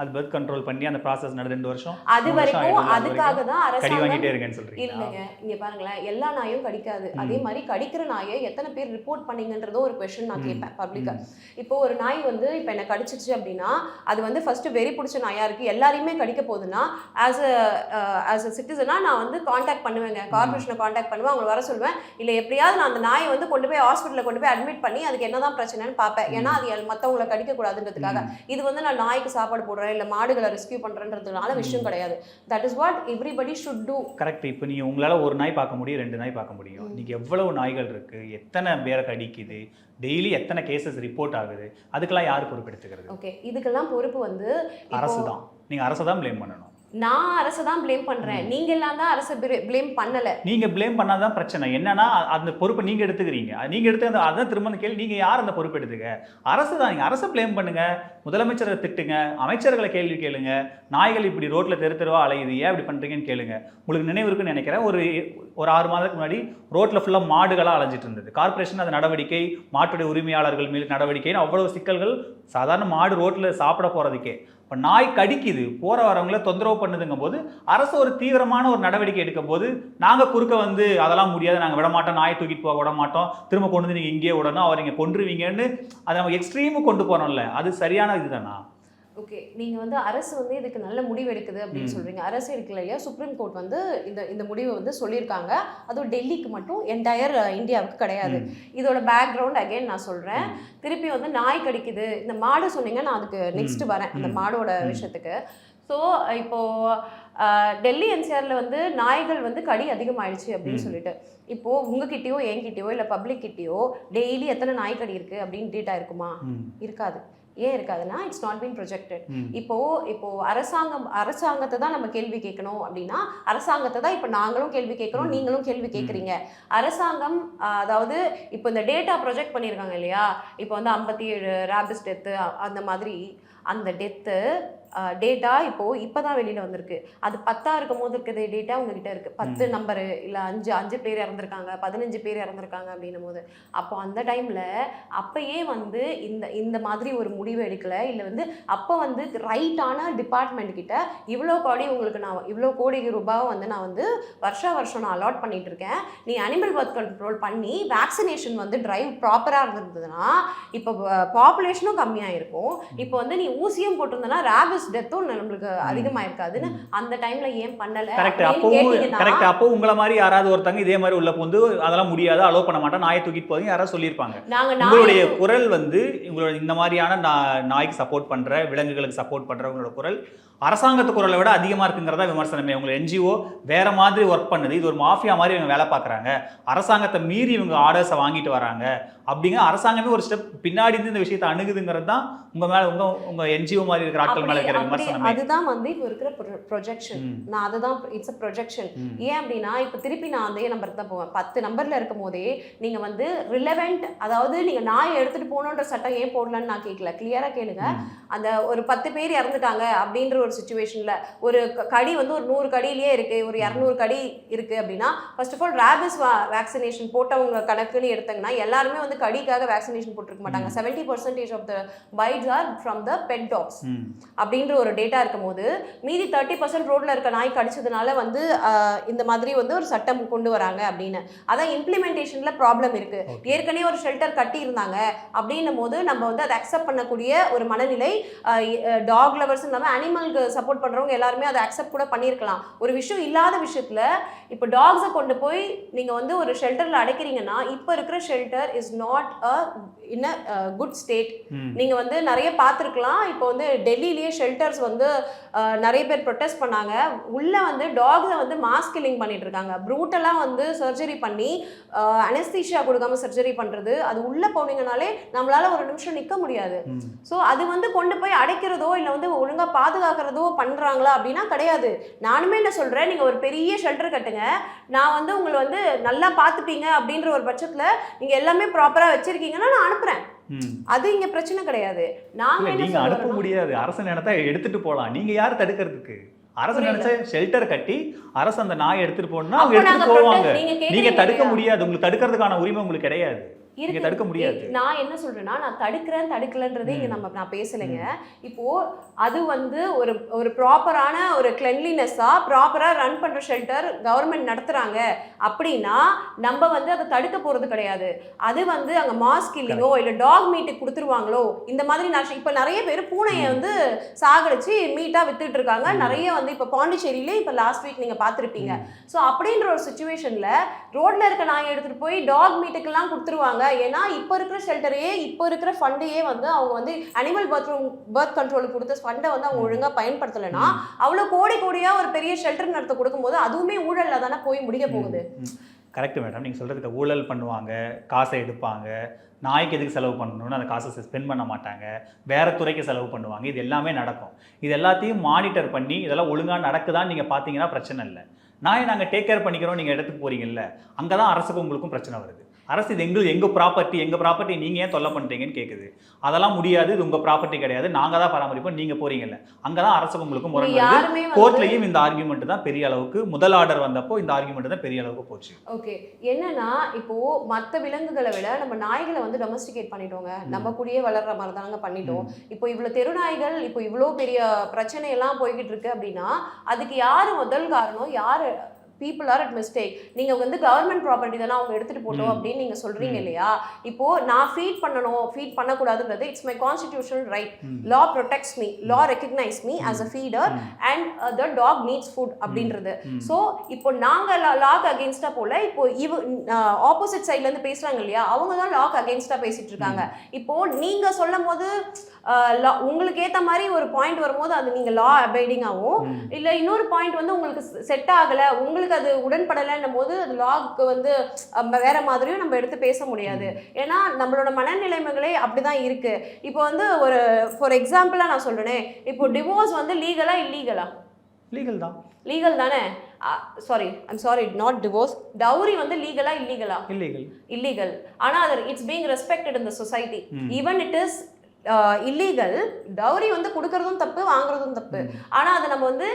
அது பர்த் கண்ட்ரோல் பண்ணி அந்த ப்ராசஸ் நடந்து 2 வருஷம் அது வரைக்கும் அதுக்காக தான் அரசாங்கம் கடி வாங்கிட்டே இருக்கேன்னு சொல்றீங்க. இல்லங்க, இங்க பாருங்களேன், எல்லா நாயும் கடிக்காது. அதே மாதிரி கடிக்கிற நாயை எத்தனை பேர் ரிப்போர்ட் பண்ணீங்கன்றதோ ஒரு क्वेश्चन நான் கேட்பேன் பப்ளிக்கா. இப்போ ஒரு நாய் வந்து இப்போ என்ன கடிச்சிச்சு அப்படின்னா அது வந்து ஃபர்ஸ்ட் வெறி பிடிச்ச நாயா இருக்கு, எல்லாரையுமே கடிக்க போகுதுன்னா ஆஸ் அ சிட்டிசனா நான் வந்து காண்டாக்ட் பண்ணுவேங்க, கார்பரேஷனை காண்டாக்ட் பண்ணுவேன், அவங்க வர சொல்லுவேன். இல்லை எப்படியாவது நான் அந்த நாயை வந்து கொண்டு போய் ஹாஸ்பிட்டலில் கொண்டு போய் அட்மிட் பண்ணி அதுக்கு என்னதான் பிரச்சனைன்னு பார்ப்பேன். ஏன்னா அது மற்றவங்களை கடிக்கக்கூடாதுன்றதுக்காக. இது வந்து நான் நாய்க்கு சாப்பாடு போடுறேன் இல்லை மாடுகளை ரெஸ்கியூ பண்றதுனால விஷயம் கிடையாது. That is what everybody should do. Correct. இப்போ நீங்க உங்களால ஒரு நாய் பார்க்க முடியும், 2 நாய் பார்க்க முடியும். நீங்க எவ்வளவு நாய்கள் இருக்கு, எத்தனை பேரை கடிக்குது, டெய்லி எத்தனை கேசஸ் ரிப்போர்ட் ஆகுது, அதுக்கெல்லாம் யார் பொறுப்பு எடுத்துக்கிறது? ஓகே, இதுக்கெல்லாம் பொறுப்பு வந்து அரசு தான். நீங்க அரசு தான் ப்ளேம் பண்ணணும். நான் அரசை தான் ப்ளேம் பண்றேன், நீங்க எல்லாம் தான் அரசை ப்ளேம் பண்ணல. நீங்க ப்ளேம் பண்ணாதான் பிரச்சனை. என்னன்னா அந்த பொறுப்பை நீங்க எடுத்துக்கிறீங்க. நீங்க எடுத்து அதான் திரும்ப அந்த கேள்வி, நீங்க யார் அந்த பொறுப்பு எடுத்துக்க? அரசு தான். நீங்க அரசை ப்ளேம் பண்ணுங்க, முதலமைச்சரை திட்டுங்க, அமைச்சர்களை கேள்வி கேளுங்க. நாய்கள் இப்படி ரோட்ல தெரு தெருவா அலையுது, ஏன் இப்படி பண்றீங்கன்னு கேளுங்க. உங்களுக்கு நினைவு இருக்குன்னு நினைக்கிறேன், ஒரு 6 மாதத்துக்கு முன்னாடி ரோட்ல ஃபுல்லா மாடுகளா அலைஞ்சிட்டு இருந்தது. கார்பரேஷன் அது நடவடிக்கை, மாட்டுடைய உரிமையாளர்கள் மீது நடவடிக்கைன்னு அவ்வளவு சிக்கல்கள். சாதாரண மாடு ரோட்ல சாப்பிட போறதுக்கே. இப்போ நாய் கடிக்குது, போற வரவங்களை தொந்தரவு பண்ணுதுங்கும் போது அரசு ஒரு தீவிரமான ஒரு நடவடிக்கை எடுக்கும் போது நாங்கள் குறுக்க வந்து அதெல்லாம் முடியாது, நாங்கள் விட மாட்டோம், நாயை தூக்கிட்டு போக விட மாட்டோம், திரும்ப கொண்டு வந்து நீங்கள் இங்கேயே விடணும், அவர் இங்கே கொண்டுருவீங்கன்னு அதை நம்ம எக்ஸ்ட்ரீமு கொண்டு போகிறோம்ல, அது சரியான இதுதானா? ஓகே, நீங்கள் வந்து அரசு வந்து இதுக்கு நல்ல முடிவு எடுக்குது அப்படின்னு சொல்கிறீங்க. அரசு எடுக்கல இல்லையா, சுப்ரீம் கோர்ட் வந்து இந்த முடிவை வந்து சொல்லியிருக்காங்க. அதுவும் டெல்லிக்கு மட்டும், என்டையர் இந்தியாவுக்கு கிடையாது. இதோட பேக்ரவுண்ட் அகைன் நான் சொல்கிறேன். திருப்பி வந்து நாய் கடிக்குது, இந்த மாடு சொன்னீங்க, நான் அதுக்கு நெக்ஸ்ட் வரேன் அந்த மாடோட விஷயத்துக்கு. ஸோ இப்போது டெல்லி என்சிஆரில் வந்து நாய்கள் வந்து கடி அதிகமாகிடுச்சு அப்படின்னு சொல்லிட்டு, இப்போது உங்ககிட்டயோ என்கிட்டயோ இல்லை பப்ளிக்கிட்டேயோ டெய்லி எத்தனை நாய் கடி இருக்குது அப்படின்னு டேட்டா இருக்குமா? இருக்காது. ஏன் இருக்காதுன்னா, இட்ஸ் நாட் பீன் ப்ரொஜெக்டட். இப்போ அரசாங்கத்தை தான் நம்ம கேள்வி கேட்கணும் அப்படின்னா, அரசாங்கத்தை தான் இப்போ நாங்களும் கேள்வி கேட்குறோம், நீங்களும் கேள்வி கேட்குறீங்க. அரசாங்கம் அதாவது இப்போ இந்த டேட்டா ப்ரொஜெக்ட் பண்ணியிருக்காங்க இல்லையா, இப்போ வந்து 57 ரேபிஸ் டெத்து அந்த மாதிரி, அந்த டெத்து டேட்டா இப்போ தான் வெளியில் வந்திருக்கு. அது 10 இருக்கும் போது இருக்கிற டேட்டா உங்ககிட்ட இருக்குது. 10 நம்பரு இல்லை 5 பேர் இறந்துருக்காங்க, 15 பேர் இறந்துருக்காங்க அப்படின்னும் போது, அப்போ அந்த டைமில் அப்பயே வந்து இந்த மாதிரி ஒரு முடிவு எடுக்கலை. இல்லை வந்து அப்போ வந்து ரைட்டான டிபார்ட்மெண்ட் கிட்ட இவ்வளோ கோடி ரூபாவை வந்து நான் வந்து வருஷம் நான் அலாட் பண்ணிட்டு இருக்கேன், நீ அனிமல் பர்த் கண்ட்ரோல் பண்ணி வேக்சினேஷன் வந்து டிரைவ் ப்ராப்பராக இருந்திருந்ததுன்னா இப்போ பாப்புலேஷனும் கம்மியாக இருக்கும். இப்போ வந்து நீ ஊசியும் போட்டிருந்தனா ரேபிஸ் டெத்தும் நம்மளுக்கு அதிகமா இருக்காதுன்னு அந்த டைம்ல ஏன் பண்ணல? கரெக்ட். அப்போ உங்களை மாதிரி யாராவது ஒருத்தங்க இதே மாதிரி உள்ள போந்து அதெல்லாம் முடியாது, அலோ பண்ண மாட்டேன், நாயை தூக்கிட்டு போய் யாராவது சொல்லியிருப்பாங்க. உங்களுடைய குரல் வந்து உங்களோட இந்த மாதிரியான நாய்க்கு சப்போர்ட் பண்ற, விலங்குகளுக்கு சப்போர்ட் பண்ற உங்களோட குரல் அரசாங்கத்து குரலை விட அதிகமாக இருக்குங்கிறதா விமர்சனமே. உங்களை என்ஜிஓ வேற மாதிரி ஒர்க் பண்ணுது, இது ஒரு மாஃபியா மாதிரி இவங்க வேலை பார்க்குறாங்க, அரசாங்கத்தை மீறி இவங்க ஆர்டர்ஸை வாங்கிட்டு வராங்க அப்படிங்கிற அரசாங்கமே ஒரு ஸ்டெப் பின்னாடி இருந்து இந்த விஷயத்தை அணுகுதுங்கிறது தான் உங்க மேல உங்க என்ஜிஓ மாதிரி இருக்கிற ஆட்கள் மேல இருக்கிற விமர்சனம். அதுதான் வந்து இப்போ இருக்கிற ப்ரொஜெக்ஷன். நான் அதுதான் இட்ஸ் அ ப்ரொஜெக்ஷன். ஏன் அப்படின்னா இப்போ திருப்பி நான் அதே நம்பருக்கு தான் போவேன். 10 நம்பர்ல இருக்கும் போதே நீங்க வந்து ரிலவெண்ட், அதாவது நீங்க நாயை எடுத்துட்டு போகணுன்ற சட்டம் ஏன் போடலன்னு நான் கேட்கல, கிளியரா கேளுங்க. அந்த ஒரு 10 பேர் இறந்துட்டாங்க அப்படின்ற ஒரு சிச்சுவேஷன்ல ஒரு கடி வந்து ஒரு 100 கடியிலேயே இருக்கு, ஒரு 200 கடி இருக்கு அப்படின்னா, first of all rabies vaccination போட்டவங்க கணக்குன்னு எடுத்தீங்கன்னா எல்லாருமே வந்து கடிக்காக வேக்சினேஷன் போட்டிருக்க மாட்டாங்க. 70% of the bites are from the pet dogs அப்படின்ற ஒரு டேட்டா இருக்கும் போது, மீதி 30% ரோட்ல இருக்க நாய் கடிச்சதுனால வந்து இந்த மாதிரி வந்து ஒரு சட்டம் கொண்டு வராங்க அப்படின்னு. அதான் இம்ப்ளிமெண்டேஷன்ல ப்ராப்ளம் இருக்கு. ஏற்கனவே ஒரு ஷெல்டர் கட்டி இருந்தாங்க அப்படின்னும் போது நம்ம வந்து அதை அக்செப்ட் பண்ணக்கூடிய ஒரு மனநிலை, டாக் லவர்ஸ் இல்லாமல் அனிமலுக்கு சப்போர்ட் பண்றவங்க எல்லாருமே அதை அக்செப்ட் கூட பண்ணியிருக்கலாம். ஒரு விஷயம் இல்லாத விஷயத்துல இப்போ டாக்ஸை கொண்டு போய் நீங்க வந்து ஒரு ஷெல்டர்ல அடைக்கிறீங்கன்னா, இப்போ இருக்கிற shelter is not in a good state. நீங்க வந்து நிறைய பார்த்துருக்கலாம். இப்போ வந்து டெல்லியிலேயே ஷெல்டர்ஸ் வந்து நிறைய பேர் ப்ரொட்டஸ்ட் பண்ணாங்க. உள்ள வந்து டாக்ஸை வந்து மாஸ் கில்லிங் பண்ணிட்டு இருக்காங்க. ப்ரூட்டலாக வந்து சர்ஜரி பண்ணி அனஸ்தீஷியா கொடுக்காம சர்ஜரி பண்றது. அது உள்ள போனீங்கனாலே நம்மளால ஒரு நிமிஷம் நிற்க முடியாது. ஸோ அது வந்து கொண்டு போய் அடைக்கிறதோ இல்லை வந்து ஒழுங்கா பாதுகாக்கிறதோ பண்றாங்களா அப்படின்னா கிடையாது. நானுமே என்ன சொல்றேன், நீங்க ஒரு பெரிய ஷெல்டர் கட்டுங்க, நான் வந்து உங்களை வந்து நல்லா பார்த்துப்பீங்க அப்படின்ற ஒரு பட்சத்துல நீங்க எல்லாமே ப்ராப்பரா வச்சிருக்கீங்கன்னா நான் அனுப்புறேன். அது இங்க பிரச்சனை கிடையாது. நீங்க அனுப்ப முடியாது, அரசு நினைத்தா எடுத்துட்டு போலாம், நீங்க யார் தடுக்கிறதுக்கு? அரசு நினைச்ச ஷெல்டர் கட்டி அரசு அந்த நாயை எடுத்துட்டு போனா அவங்க எடுத்துட்டு போவாங்க. நீங்க தடுக்க முடியாது, உங்களுக்கு தடுக்கிறதுக்கான உரிமை உங்களுக்கு கிடையாது, நீங்க தடுக்க முடியாது. நான் என்ன சொல்றேன்னா, நான் தடுக்கலன்றதே இங்க நான் பேசலைங்க. இப்போ அது வந்து ஒரு ப்ராப்பரான ஒரு கிளென்லினஸா ப்ராப்பரா ரன் பண்ற ஷெல்டர் கவர்மெண்ட் நடத்துறாங்க அப்படின்னா நம்ம வந்து அதை தடுக்க போறது கிடையாது. அது வந்து அங்க மாஸ் கில்லிங்கோ இல்ல டாக் மீட்டுக்கு கொடுத்துருவாங்களோ இந்த மாதிரி இப்ப நிறைய பேர் பூனையை வந்து சாகடிச்சு மீட்டா வித்துட்டு இருக்காங்க. நிறைய வந்து இப்ப பாண்டிச்சேரியிலே இப்ப லாஸ்ட் வீக் நீங்க பாத்திருப்பீங்க. ஸோ அப்படின்ற ஒரு சுச்சுவேஷன்ல ரோட்ல இருக்க நாயை எடுத்துட்டு போய் டாக் மீட்டுக்கு எல்லாம் கொடுத்துருவாங்க. ஏன்னா இப்போ இருக்கிற ஷெல்டரையே, இப்போ இருக்கிற ஃபண்டையே வந்து அவங்க வந்து அனிமல் பர்த் கண்ட்ரோலுக்கு கொடுத்த ஃபண்டை வந்து அவங்க ஒழுங்கா பயன்படுத்தலைன்னா, அவ்வளோ கோடியா ஒரு பெரிய ஷெல்டர் நடத்த கொடுக்கும்போது அதுவுமே ஊழல்ல தானே போய் முடிய போகுது. கரெக்ட் மேடம், நீங்கள் சொல்கிறதுக்கு ஊழல் பண்ணுவாங்க, காசை எடுப்பாங்க, நாய்க்கு எதுக்கு செலவு பண்ணணும்னு அந்த காசை ஸ்பெண்ட் பண்ண மாட்டாங்க, வேறு துறைக்கு செலவு பண்ணுவாங்க. இது எல்லாமே நடக்கும். இது எல்லாத்தையும் மானிட்டர் பண்ணி இதெல்லாம் ஒழுங்காக நடக்குதான்னு நீங்கள் பார்த்தீங்கன்னா பிரச்சனை இல்லை. நாயை நாங்கள் டேக் கேர் பண்ணிக்கிறோம் நீங்கள் இடத்துக்கு போகிறீங்கல்ல, அங்கே தான் அரசுக்கும் உங்களுக்கும் பிரச்சனை வருது. அரசு இது எங்கள் ப்ராப்பர்ட்டி நீங்கள் ஏன் தொல்லை பண்ணுறீங்கன்னு கேட்குது. அதெல்லாம் முடியாது, இது உங்கள் ப்ராப்பர்ட்டி கிடையாது, நாங்கள் தான் பராமரிப்போம், நீங்கள் போகிறீங்கல்ல, அங்கே தான் அரசுக்கும் உங்களுக்கும் முரண். கோர்ட்லேயும் இந்த ஆர்கியூமெண்ட் தான் பெரிய அளவுக்கு, முதல் ஆர்டர் வந்தப்போ இந்த ஆர்கியூமெண்ட் தான் பெரிய அளவுக்கு போச்சு. ஓகே, என்னன்னா இப்போ மற்ற விலங்குகளை விட நம்ம நாய்களை வந்து டொமஸ்டிகேட் பண்ணிட்டோங்க, நம்ம கூடயே வளர்ற மாதிரி தாங்க பண்ணிட்டோம். இப்போ இவ்வளோ தெரு நாய்கள் இப்போ இவ்வளோ பெரிய பிரச்சனையெல்லாம் போய்கிட்டு இருக்கு அப்படின்னா அதுக்கு யார் முதல் காரணம்? யார்? people are at mistake. நீங்க வந்து கவர்மெண்ட் ப்ராப்பர்ட்டி தானே அவங்க எடுத்துட்டு போட்டோம் அப்படின்னு நீங்க சொல்றீங்க இல்லையா? இப்போ நான் ஃபீட் பண்ணக்கூடாதுன்றது it's my constitutional right. Law protects me, law recognise me as a feeder and the dog needs food அப்படின்றது. ஸோ இப்போ நாங்க லாக் அகேன்ஸ்டா போல, இப்போ ஆப்போசிட் சைட்ல இருந்து பேசுறாங்க இல்லையா, அவங்க தான் லாக் அகேன்ஸ்டா பேசிட்டு இருக்காங்க. இப்போ நீங்க சொல்லும் போது உங்களுக்கு ஏற்ற மாதிரி ஒரு பாயிண்ட் வரும்போது அது நீங்கள் லா அபைடிங்காகவும், இல்லை இன்னொரு பாயிண்ட் வந்து உங்களுக்கு செட் ஆகலை, உங்களுக்கு அது உடன்படலைன்னும் போது அது லாக்கு வந்து வேற மாதிரியும் நம்ம எடுத்து பேச முடியாது. ஏன்னா நம்மளோட மனநிலைமைகளே அப்படிதான் இருக்கு. இப்போ வந்து ஒரு ஃபார் எக்ஸாம்பிளாக நான் சொல்றேனே, இப்போ டிவோர்ஸ் வந்து லீகலா இல்லீகலா? லீகல் தான். லீகல் தானே? Sorry not divorce. டவுரி வந்து லீகலா இல்லீகலா? இல்லீகல். ஆனால் அது it's being respected in the society. Even it is illegal. Dowry வந்து கொடுக்கறதும் தப்பு, வாங்குறதும் தப்பு. ஆனா அதை நம்ம வந்து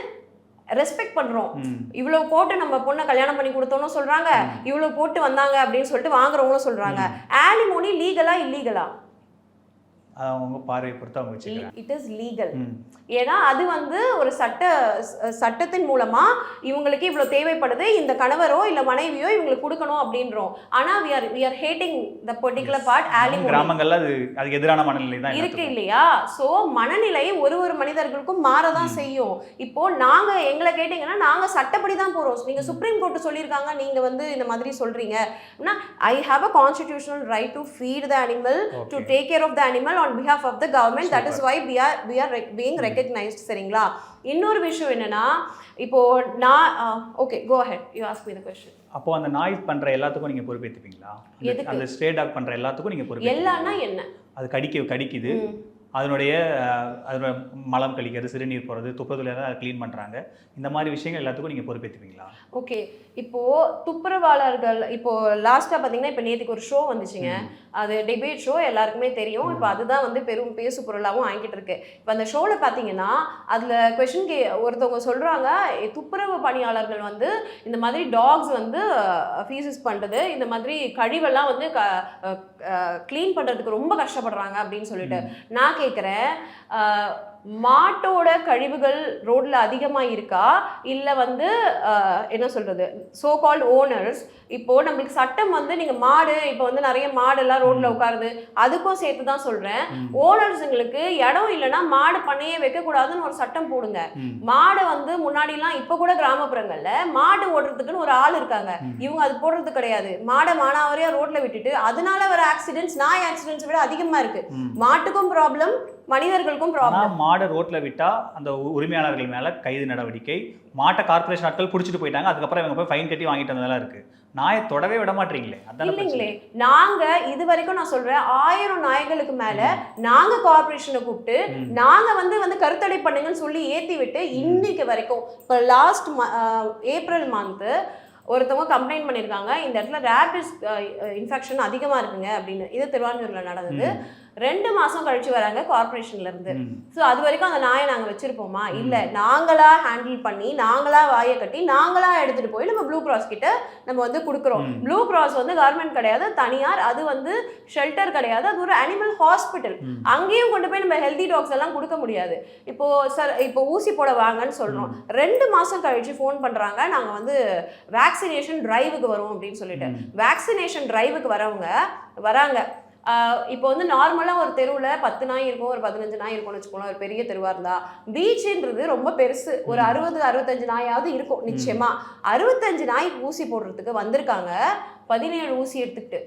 ரெஸ்பெக்ட் பண்றோம். இவ்வளவு போட்டு நம்ம பொண்ணை கல்யாணம் பண்ணி கொடுத்தோம்னு சொல்றாங்க, இவ்வளவு போட்டு வந்தாங்க அப்படின்னு சொல்லிட்டு வாங்குறவங்களும் சொல்றாங்க. ஆலிமோனி லீகலா இல்லீகலா? அவங்க பார்வை பொறுத்து அவங்க வச்சுக்கிறாங்க. It is legal. ஏன்னா அது வந்து ஒரு சட்டத்தின் மூலமா இவங்களுக்கு இவ்வளவு தேவைப்படுது, இந்த கணவரோ இல்ல மனைவியோ இவங்களுக்கு கொடுக்கணும் அப்படின்றோம். ஆனா we are hating the particular part. alimony கிராமங்கள்ல அதுக்கு எதிரான மனநிலை தான் இருக்கு இல்லையா? சோ மனநிலை ஒரு மனிதர்களுக்கும் மாறதான் செய்யும். இப்போ நாங்க எங்களை கேட்டீங்கன்னா நாங்க சட்டப்படி தான் போறோம். நீங்க சுப்ரீம் கோர்ட் சொல்லியிருக்காங்க, நீங்க வந்து இந்த மாதிரி சொல்றீங்க. I have a constitutional right to feed the animal, to take care of the animal on behalf of the government. Super. That is why we are being recognized. சரிங்களா? இன்னொரு விஷயம் என்னன்னா, இப்போ நான் okay go ahead, you ask me the question. அப்போ அந்த நாய் பண்ற எல்லாத்துக்கும் நீங்க பொறுப்பேத்துப்பீங்களா? அந்த ஸ்ட்ரே டாக் பண்ற எல்லாத்துக்கும் நீங்க பொறுப்பேத்துப்பீங்களா? எல்லாம்னா என்ன? அது கடிக்குது, அதனுடைய மலம் கழிக்கிறது, சிறுநீர் போகிறது, துப்புரவுல அதை க்ளீன் பண்ணுறாங்க, இந்த மாதிரி விஷயங்கள் எல்லாத்துக்கும் நீங்கள் பொறுப்பேற்றுப்பீங்களா? ஓகே, இப்போது துப்புரவாளர்கள் இப்போ லாஸ்ட்டாக பார்த்தீங்கன்னா இப்போ நேற்றுக்கு ஒரு ஷோ வந்துச்சுங்க, அது டிபேட் ஷோ, எல்லாருக்குமே தெரியும். இப்போ அதுதான் வந்து பெரும் பேசு பொருளாகவும் ஆகிட்டு இருக்கு. இப்போ அந்த ஷோவில் பார்த்தீங்கன்னா அதில் கொஷின் ஒருத்தவங்க சொல்கிறாங்க, துப்புரவு பணியாளர்கள் வந்து இந்த மாதிரி டாக்ஸ் வந்து ஃபீசஸ் பண்ணுறது, இந்த மாதிரி கழிவெல்லாம் வந்து க்ளீன் பண்ணுறதுக்கு ரொம்ப கஷ்டப்படுறாங்க அப்படின்னு சொல்லிட்டு. நான் கேட்குறேன், மாட்டோட கழிவுகள் ரோட்ல அதிகமாக இருக்கா, இல்லை வந்து என்ன சொல்றது, சோ கால்ட் ஓனர்ஸ்? இப்போ நம்மளுக்கு சட்டம் வந்து நீங்க மாடு, இப்போ வந்து நிறைய மாடெல்லாம் ரோட்ல உட்காருது, அதுக்கும் சேர்த்து தான் சொல்றேன். ஓனர்ஸுங்களுக்கு இடம் இல்லைன்னா மாடு பண்ணையே வைக்கக்கூடாதுன்னு ஒரு சட்டம் போடுங்க. மாடு வந்து முன்னாடிலாம், இப்போ கூட கிராமப்புறங்கள்ல மாடு ஓடுறதுக்குன்னு ஒரு ஆள் இருக்காங்க, இவங்க அது போடுறது கிடையாது. மாடை மானாவரியா ரோட்ல விட்டுட்டு அதனால வர ஆக்சிடென்ட்ஸ், நாய் ஆக்சிடென்ட்ஸ் விட அதிகமா இருக்கு. மாட்டுக்கும் ப்ராப்ளம், மனிதர்களுக்கும் ப்ராப்ளம். மாடை ரோட்ல விட்டா அந்த உரிமையாளர்கள் மேல கைது நடவடிக்கை, மாட்டை கார்பரேஷன் ஆட்கள் பிடிச்சிட்டு போயிட்டாங்க, அதுக்கப்புறம் இவங்க போய் ஃபைன் கட்டி வாங்கிட்டு வந்ததெல்லாம் இருக்கு. நாயை தொடவே விட மாட்டீங்களே? இல்லைங்களே, நாங்க இது வரைக்கும் நான் சொல்றேன் 1000 நாய்களுக்கு மேல நாங்க கார்பரேஷனை கூப்பிட்டு நாங்க வந்து கருத்தடை பண்ணுங்கன்னு சொல்லி ஏத்தி விட்டு இன்னைக்கு வரைக்கும், இப்போ லாஸ்ட் ஏப்ரல் மந்த் ஒருத்தவங்க கம்ப்ளைண்ட் பண்ணியிருக்காங்க, இந்த இடத்துல ரேபிஸ் இன்ஃபெக்ஷன் அதிகமாக இருக்குங்க அப்படின்னு. இது திருவான்மூரில் நடந்தது. 2 மாதம் கழிச்சு வராங்க கார்பரேஷன்ல இருந்து. ஸோ அது வரைக்கும் அந்த நாயை நாங்கள் வச்சிருப்போமா? இல்லை, நாங்களா ஹேண்டில் பண்ணி, நாங்களா வாயை கட்டி, நாங்களா எடுத்துட்டு போய் நம்ம ப்ளூ கிராஸ் கிட்ட நம்ம வந்து கொடுக்குறோம். ப்ளூ கிராஸ் வந்து கவர்மெண்ட் கிடையாது, தனியார், அது வந்து ஷெல்டர் கிடையாது, அது ஒரு அனிமல் ஹாஸ்பிட்டல். அங்கேயும் கொண்டு போய் நம்ம ஹெல்தி டாக்ஸ் எல்லாம் கொடுக்க முடியாது. இப்போ சார், இப்போ ஊசி போட வாங்கன்னு சொல்றோம், 2 மாதம் கழிச்சு ஃபோன் பண்றாங்க, நாங்கள் வந்து வேக்சினேஷன் டிரைவுக்கு வரோம் அப்படின்னு சொல்லிட்டு. வேக்சினேஷன் டிரைவுக்கு வராங்க. இப்போ வந்து நார்மலாக ஒரு தெருவில் 10 நாய் இருக்கும், ஒரு 15 நாய் இருக்கும்னு வச்சுக்கோங்களேன், ஒரு பெரிய தெருவாக இருந்தால். பீச்சுன்றது ரொம்ப பெருசு, ஒரு 60-65 நாயாவது இருக்கும் நிச்சயமா. 65 நாய்க்கு ஊசி போடுறதுக்கு வந்திருக்காங்க, 17 ஊசி எடுத்துக்கிட்டு.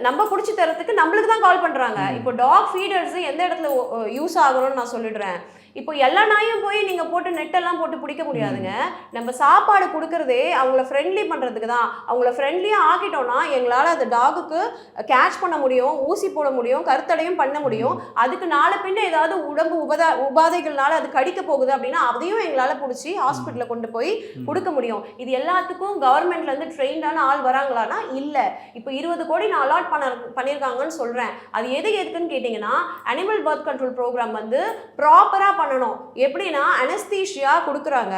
நம்ம பிடிச்சி தரத்துக்கு நம்மளுக்கு தான் கால் பண்ணுறாங்க. இப்போ டாக் ஃபீடர்ஸ் எந்த இடத்துல யூஸ் ஆகணும்னு நான் சொல்லிடுறேன். இப்போ எல்லா நாயும் போய் நீங்க போட்டு நெட்டெல்லாம் போட்டு பிடிக்க முடியாதுங்க. நம்ம சாப்பாடு கொடுக்கறதே அவங்கள ஃப்ரெண்ட்லி பண்றதுக்கு தான். அவங்கள ஃப்ரெண்ட்லியா ஆக்கிட்டோம்னா எங்களால அந்த டாகுக்கு கேட்ச் பண்ண முடியும், ஊசி போட முடியும், கருத்தடையும் பண்ண முடியும். அதுக்கு நாளை பின்ன ஏதாவது உடம்பு உபாதைகள்னால அது கடிக்க போகுது அப்படின்னா அதையும் எங்களால பிடிச்சி ஹாஸ்பிட்டல்ல கொண்டு போய் கொடுக்க முடியும். இது எல்லாத்துக்கும் கவர்மெண்ட்ல இருந்து ட்ரெயின்டான ஆள் வராங்களான்னா இல்ல. இப்போ 20 கோடி நான் அலாட் பண்ணியிருக்காங்கன்னு சொல்றேன். அது எதுக்குன்னு கேட்டீங்கன்னா அனிமல் பர்த் கண்ட்ரோல் ப்ரோக்ராம் வந்து ப்ராப்பரா பண்ணணும். எப்படின்னா அனஸ்தீஷியா கொடுக்குறாங்க.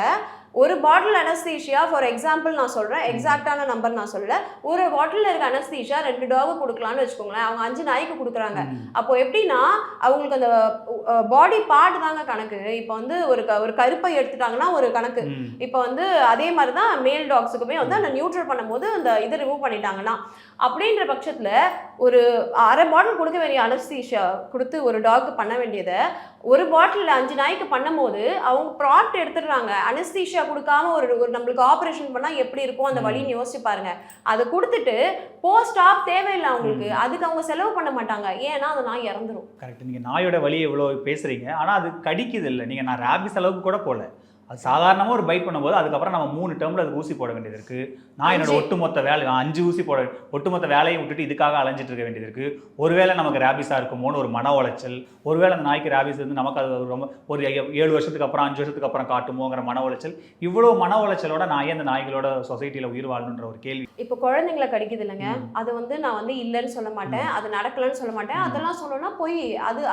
ஒரு பாட்டில் அனஸ்தீஷியா ஃபார் எக்ஸாம்பிள் நான் சொல்கிறேன், எக்ஸாக்டான நம்பர் நான் சொல்லல, ஒரு பாட்டிலில் இருக்க அனஸ்தீஷியா 2 டாகு கொடுக்கலான்னு வச்சுக்கோங்களேன். அவங்க 5 நாய்க்கு கொடுக்குறாங்க. அப்போ எப்படின்னா அவங்களுக்கு அந்த பாடி பார்ட் தாங்க கணக்கு. இப்போ வந்து ஒரு கருப்பை எடுத்துட்டாங்கன்னா ஒரு கணக்கு. இப்போ வந்து அதே மாதிரி தான் மேல் டாக்ஸுக்குமே வந்து அந்த நியூட்ரல் பண்ணும்போது அந்த இதை ரிமூவ் பண்ணிட்டாங்கன்னா அப்படின்ற பட்சத்தில் ஒரு அரை பாட்டில் கொடுக்க வேண்டிய அனஸ்தீஷியா கொடுத்து ஒரு டாக்கு பண்ண வேண்டியதை ஒரு பாட்டில் 5 நாய்க்கு பண்ணும் போது அவங்க ப்ராடக்ட் எடுத்துடுறாங்க. அனஸ்தீஷியா கொடுக்காம ஒரு நம்மளுக்கு ஆப்ரேஷன் பண்ணால் எப்படி இருக்கும் அந்த வலின்னு யோசிச்சு பாருங்க. அதை கொடுத்துட்டு போஸ்ட் ஆப் தேவையில்லை அவங்களுக்கு, அதுக்கு அவங்க செலவு பண்ண மாட்டாங்க. ஏன்னா அந்த நாய் இறந்துடும். கரெக்ட். நீங்கள் நாயோட வலி எவ்வளோ பேசுகிறீங்க, ஆனால் அது கடிக்குது இல்லை. நீங்கள் நான் ரேபிஸ் அளவுக்கு கூட போகல, அது சாதாரணமாக ஒரு பைட் பண்ணும்போது அதுக்கப்புறம் நம்ம 3 டேர்மில் அதுக்கு ஊசி போட வேண்டியது இருக்குது. நான் என்னோட ஒட்டுமொத்த வேலை 5 ஊசி போட ஒட்டுமொத்த வேலையை விட்டுட்டு இதுக்காக அலைஞ்சிட்டு இருக்க வேண்டியது இருக்குது. ஒருவேளை நமக்கு ரேபிஸாக இருக்குமோன்னு ஒரு மன உளைச்சல், ஒருவேளை அந்த நாய்க்கு ரேபிஸ் வந்து நமக்கு அது ரொம்ப ஒரு 7 வருஷத்துக்கு அப்புறம் 5 வருஷத்துக்கு அப்புறம் காட்டுமோங்கிற மன உளைச்சல். இவ்வளோ மன உளைச்சலோட நான் ஏன் அந்த நாய்களோட சொசைட்டியில் உயிர் வாழணுன்ற ஒரு கேள்வி. இப்போ குழந்தைங்களை கடிக்குது இல்லைங்க, அது வந்து நான் வந்து இல்லைன்னு சொல்ல மாட்டேன், அது நடக்கலன்னு சொல்ல மாட்டேன். அதெல்லாம் சொல்லணும்னா போய்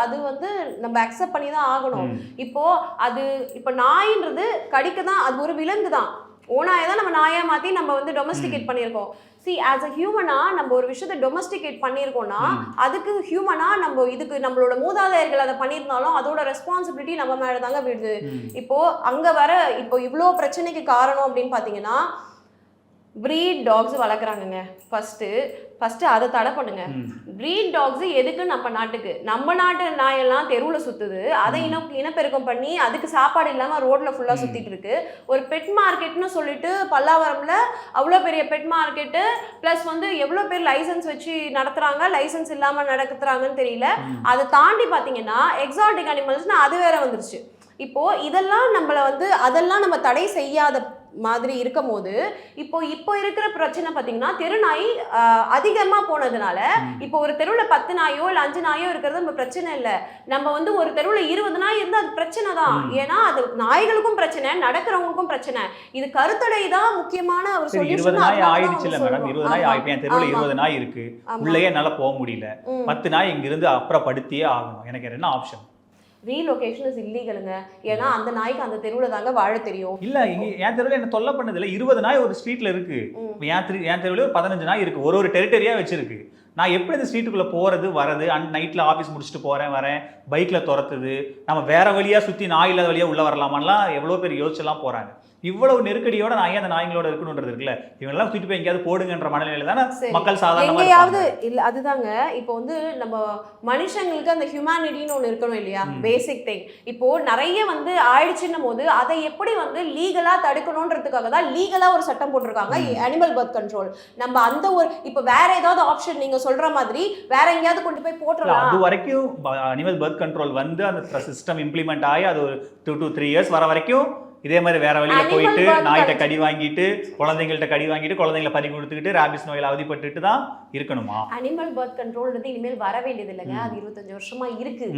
அது வந்து நம்ம அக்செப்ட் பண்ணி தான் ஆகணும். இப்போ நாயின்றது கடிக்க தான், அது ஒரு விலங்கு தான். ஓனாயை தான் நம்ம நாயை மாற்றி நம்ம வந்து டொமஸ்டிகேட் பண்ணியிருக்கோம். சி ஆஸ் அ ஹியூமனா நம்ம ஒரு விஷயத்தை டொமஸ்டிகேட் பண்ணியிருக்கோம்னா அதுக்கு ஹியூமனா நம்ம இதுக்கு நம்மளோட மூதாதையர்கள் அதை பண்ணியிருந்தாலும் அதோட ரெஸ்பான்சிபிலிட்டி நம்ம மேலே தாங்க விடுது. இப்போ அங்கே இப்போ இவ்வளோ பிரச்சனைக்கு காரணம் அப்படின்னு பார்த்தீங்கன்னா ப்ரீட் டாக்ஸ் வளர்க்குறாங்கங்க. ஃபஸ்ட்டு அதை தடை பண்ணுங்க. ப்ரீட் டாக்ஸ் எதுக்கு நம்ம நாட்டு நாயெல்லாம் தெருவில் சுற்றுது, அதை இனப்பெருக்கம் பண்ணி அதுக்கு சாப்பாடு இல்லாமல் ரோட்டில் ஃபுல்லாக சுற்றிட்டு இருக்கு. ஒரு பெட் மார்க்கெட்னு சொல்லிட்டு பல்லாவரம்ல அவ்வளோ பெரிய பெட் மார்க்கெட்டு ப்ளஸ் வந்து எவ்வளோ பேர் லைசன்ஸ் வச்சு நடத்துகிறாங்க, லைசன்ஸ் இல்லாமல் நடத்துகிறாங்கன்னு தெரியல. அதை தாண்டி பார்த்தீங்கன்னா எக்ஸாட்டிக் அனிமல்ஸ்னு அது வேற வந்துருச்சு. இப்போது இதெல்லாம் நம்மளை வந்து அதெல்லாம் நம்ம தடை செய்யாத மாதிரி இருக்கும் போது இப்போ இருக்கிற பிரச்சனை பார்த்தீங்கன்னா தெருநாய் அதிகமாக போனதுனால இப்போ ஒரு தெருவில் 10 நாயோ இல்லை 5 நாயோ இருக்கிறது நம்ம பிரச்சனை இல்லை. நம்ம வந்து ஒரு தெருவில் 20 நாய் இருந்தால் அது பிரச்சனை தான். ஏன்னா அது நாய்களுக்கும் பிரச்சனை, நடக்கிறவங்களுக்கும் பிரச்சனை. இது கருத்தடை தான் முக்கியமான ஒரு சொல்யூஷன். 20 நாய் ஆயிடுச்சு இல்லை மேடம், 20 நாய் ஆயிடுச்சு. என் தெருவில் 20 நாய் இருக்கு, உள்ளேயே என்னால் போக முடியல. 10 நாய் இங்கிருந்து அப்புறப்படுத்தியே ஆகணும். எனக்கு என்ன ஆப்ஷன்? Relocation is இல்லீகலுங்க. ஏன்னா அந்த நாய்க்கு அந்த தெருவில் தாங்க வாழ தெரியும். இல்ல என் தெருவில் என்ன தொல்லை பண்ணது இல்லை. 20 நாய் ஒரு ஸ்ட்ரீட்ல இருக்கு. என் தெருவில் ஒரு 15 நாய் இருக்கு, ஒரு டெரிட்டரியா வச்சிருக்கு. நான் எப்படி இந்த ஸ்ட்ரீட்டுக்குள்ள போறது வரது, நைட்ல ஆஃபீஸ் முடிச்சுட்டு வரேன், பைக்ல துரத்துது, நம்ம வேற வழியா சுத்தி நாய் இல்லாத வழியா உள்ள வரலாமான்லாம் எவ்வளவு பேர் யோசிச்செல்லாம் போறாங்க. இவ்வளவு நெருக்கடியோட நான் ஏன் அந்த நாய்களோட இருக்கணும்ன்றது இருக்குல்ல, இவங்கெல்லாம் தூக்கிட்டு போய் எங்கேயாவது போடுங்கன்ற மனநிலையில தானே மக்கள் சாதாரணமா எங்கேயாவது இல்ல. அதுதாங்க இப்போ வந்து நம்ம மனுஷங்களுக்கு அந்த ஹியூமனிட்டின்னு ஒன்று இருக்கணும் இல்லையா, பேசிக் திங். இப்போ நிறைய வந்து ஆயிடுச்சுன்னும் போது அதை எப்படி வந்து லீகலா தடுக்கணுன்றதுக்காக தான் லீகலா ஒரு சட்டம் போட்டிருக்காங்க, அனிமல் பர்த் கண்ட்ரோல். நம்ம அந்த ஒரு இப்போ வேற ஏதாவது ஆப்ஷன் நீங்க சொல்ற மாதிரி வேற எங்கேயாவது கொண்டு போய் போட்டுறலாம். அது வரைக்கும் அனிமல் பர்த் கண்ட்ரோல் வந்து அந்த சிஸ்டம் இம்ப்ளிமெண்ட் ஆகி அது ஒரு 2 to 3 years வர வரைக்கும் இதே மாதிரி வேற வழியில போயிட்டு நாய்கிட்ட கடி வாங்கிட்டு குழந்தைங்கள்ட்ட கடி வாங்கிட்டு குழந்தைங்களை பறி கொடுத்துக்கிட்டு ரேபிஸ் நோயில அவதிப்பட்டுட்டு தான் இருக்கணுமா? அனிமல் பர்த் கண்ட்ரோல் இனிமேல் வர வேண்டியது இல்லைங்க, அது 25 வருஷமா இருக்கு.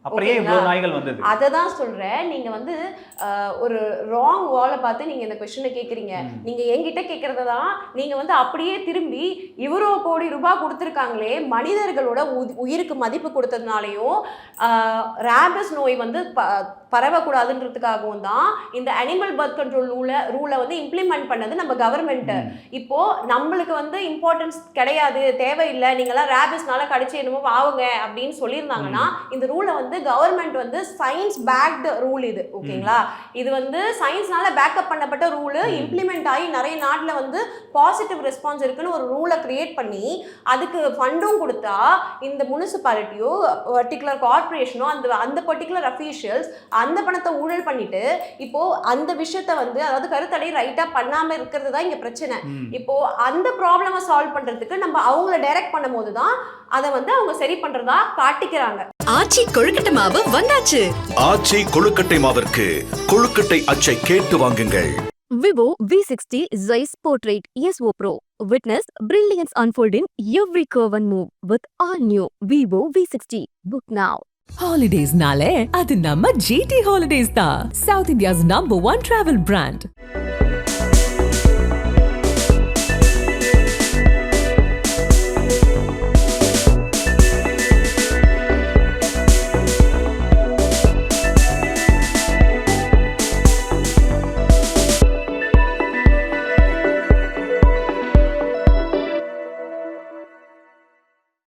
அப்படியே இவ்வளவு நாய்கள் வந்தது. அதை தான் சொல்றேன். நீங்க வந்து ஒரு ராங் வாலை பார்த்து நீங்க இந்த கொஸ்டினை கேட்குறீங்க. நீங்க என்கிட்ட கேட்கறத தான் நீங்க வந்து அப்படியே திரும்பி இவ்வளோ கோடி ரூபாய் கொடுத்துருக்காங்களே, மனிதர்களோட உயிருக்கு மதிப்பு கொடுத்ததுனாலையும் ரேபிஸ் நோய் வந்து பரவக்கூடாதுன்றதுக்காகவும் தான் இந்த அனிமல் பர்த் கண்ட்ரோல் ரூலை வந்து இம்ப்ளிமெண்ட் பண்ணது நம்ம கவர்மெண்ட். இப்போ நம்மளுக்கு வந்து இம்பார்ட்டன்ஸ் கிடையாது, தேவையில்லை, நீங்களாம் ரேபிஸ்னால கடிச்சு என்னமோ ஆகுங்க அப்படின்னு சொல்லியிருந்தாங்கன்னா இந்த ரூலை வந்து கவர்மெண்ட் வந்து சயின்ஸ் பேக்டு ரூல் இது, ஓகேங்களா? இது வந்து சயின்ஸ்னால பேக்கப் பண்ணப்பட்ட ரூல், இம்ப்ளிமெண்ட் ஆகி நிறைய நாட்டில் வந்து பாசிட்டிவ் ரெஸ்பான்ஸ் இருக்குன்னு ஒரு ரூலை கிரியேட் பண்ணி அதுக்கு ஃபண்டும் கொடுத்தா இந்த முனிசிபாலிட்டியோ பர்டிகுலர் கார்பரேஷனோ அந்த பர்டிகுலர் அஃபீஷியல்ஸ் அந்த பணத்தை ஊழல் பண்ணிட்டு இப்போ அந்த விஷயத்த வந்து அதாவது கருத்தடை ரைட்டா பண்ணாம இருக்கிறது தான் இங்க பிரச்சனை. இப்போ அந்த ப்ராப்ளமை சால்வ் பண்றதுக்கு நம்ம அவங்கள டைரக்ட் பண்ணும் போது தான் அதை வந்து அவங்க சரி பண்றதா காட்டிக்கிறாங்க. ஆச்சி கொழுக்கட்டை மாவு வந்தாச்சு. ஆச்சி கொழுக்கட்டை மாவிற்கு கொழுக்கட்டை அச்சை கேட்டு வாங்குங்கள். Vivo V60 Zeiss Portrait ESO Pro. Witness brilliance unfold in every curve and move with all new Vivo V60. Book now. Holidays-nale, அது நம்ம GT Holidays தான். South India's #1 travel brand.